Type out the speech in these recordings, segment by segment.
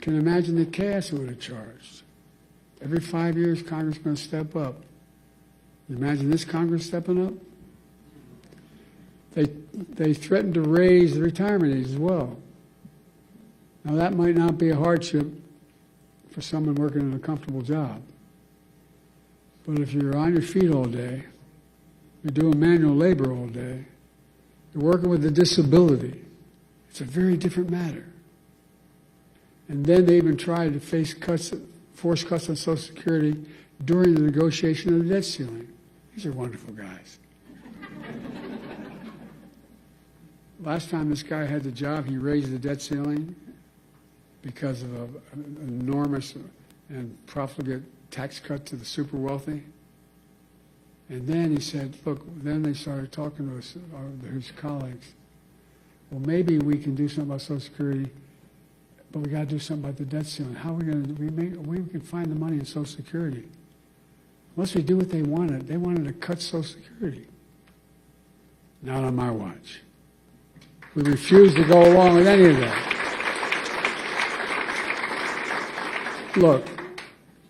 can imagine the chaos it would have charged. Every 5 years, Congress is going to step up. You imagine this Congress stepping up? They threatened to raise the retirement age as well. Now, that might not be a hardship for someone working in a comfortable job. But if you're on your feet all day, you're doing manual labor all day, you're working with a disability, it's a very different matter. And then they even tried to force cuts on Social Security during the negotiation of the debt ceiling. These are wonderful guys. Last time this guy had the job, he raised the debt ceiling because of an enormous and profligate tax cut to the super wealthy. And then he said, look, then they started talking to us, his colleagues. Well, maybe we can do something about Social Security, but we got to do something about the debt ceiling. How are we going to, we can find the money in Social Security. Unless we do what they wanted to cut Social Security. Not on my watch. We refuse to go along with any of that. Look,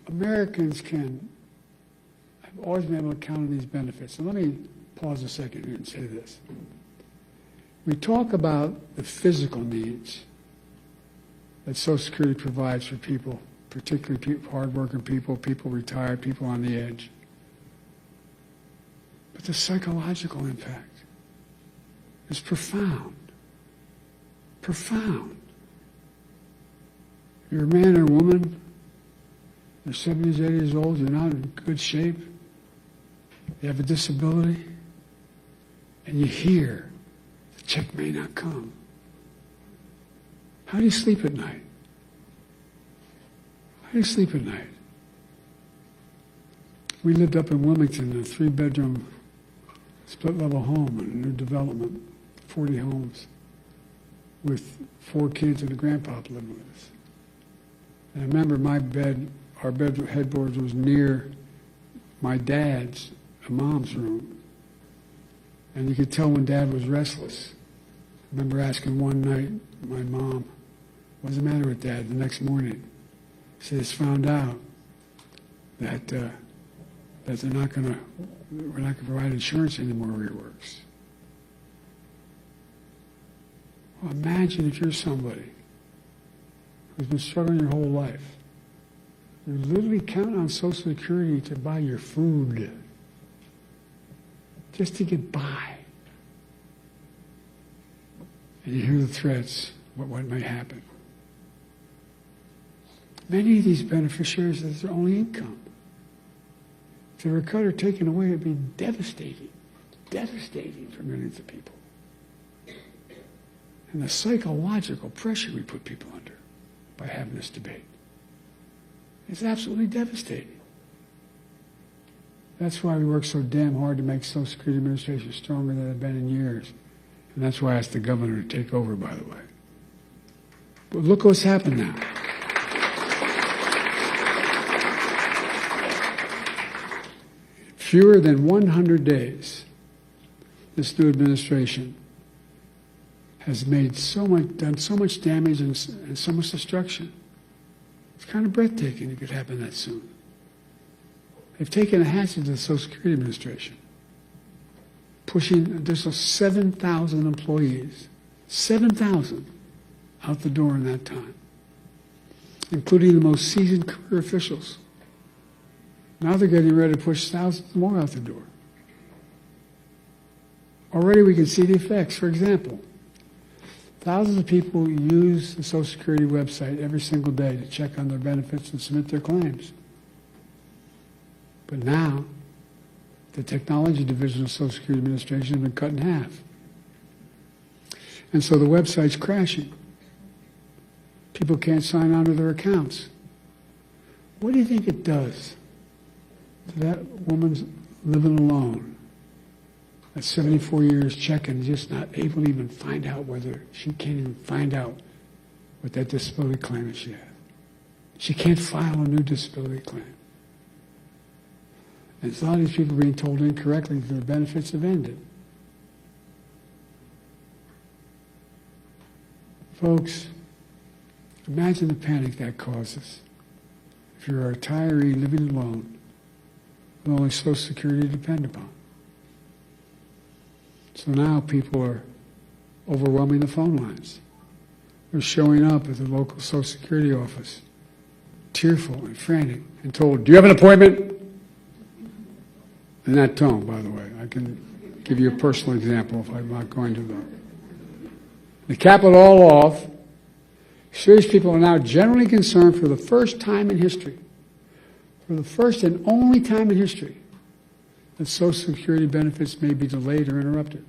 Americans have always been able to count on these benefits. So let me pause a second here and say this. We talk about the physical needs that Social Security provides for people, particularly hardworking people, people retired, people on the edge. But the psychological impact is profound. Profound. You're a man or a woman, you're 70s, 80 years old, you're not in good shape, you have a disability, and you hear the check may not come. How do you sleep at night? How do you sleep at night? We lived up in Wilmington in a 3-bedroom split-level home in a new development, 40 homes, with 4 kids and a grandpa living with us. And I remember our headboard was near my dad's, mom's room. And you could tell when Dad was restless. I remember asking one night my mom, what's the matter with Dad? The next morning, she just found out that we're not going to provide insurance anymore where he works. Well, imagine if you're somebody who's been struggling your whole life. You're literally counting on Social Security to buy your food, just to get by. And you hear the threats, what might happen. Many of these beneficiaries, that's their only income. If they were cut or taken away, it would be devastating for millions of people. And the psychological pressure we put people under by having this debate is absolutely devastating. That's why we work so damn hard to make Social Security Administration stronger than it's been in years. And that's why I asked the governor to take over, by the way. But look what's happened now. Fewer than 100 days, this new administration has made done so much damage and so much destruction. It's kind of breathtaking it could happen that soon. They've taken a hatchet to the Social Security Administration, pushing an additional 7,000 employees, 7,000 out the door in that time, including the most seasoned career officials. Now they're getting ready to push thousands more out the door. Already we can see the effects. For example, thousands of people use the Social Security website every single day to check on their benefits and submit their claims. But now, the technology division of the Social Security Administration has been cut in half. And so the website's crashing. People can't sign on to their accounts. What do you think it does to that woman's living alone at 74 years checking, just not able to even find out whether she can't even find out what that disability claim that she has. She can't file a new disability claim. And a lot of these people are being told incorrectly that their benefits have ended. Folks, Imagine the panic that causes if you're a retiree living alone with only Social Security to depend upon. So now people are overwhelming the phone lines. They're showing up at the local Social Security office, tearful and frantic, and told, "Do you have an appointment?" In that tone, by the way. I can give you a personal example if I'm not going to, though. To cap it all off, serious people are now generally concerned for the first time in history, for the first and only time in history, that Social Security benefits may be delayed or interrupted.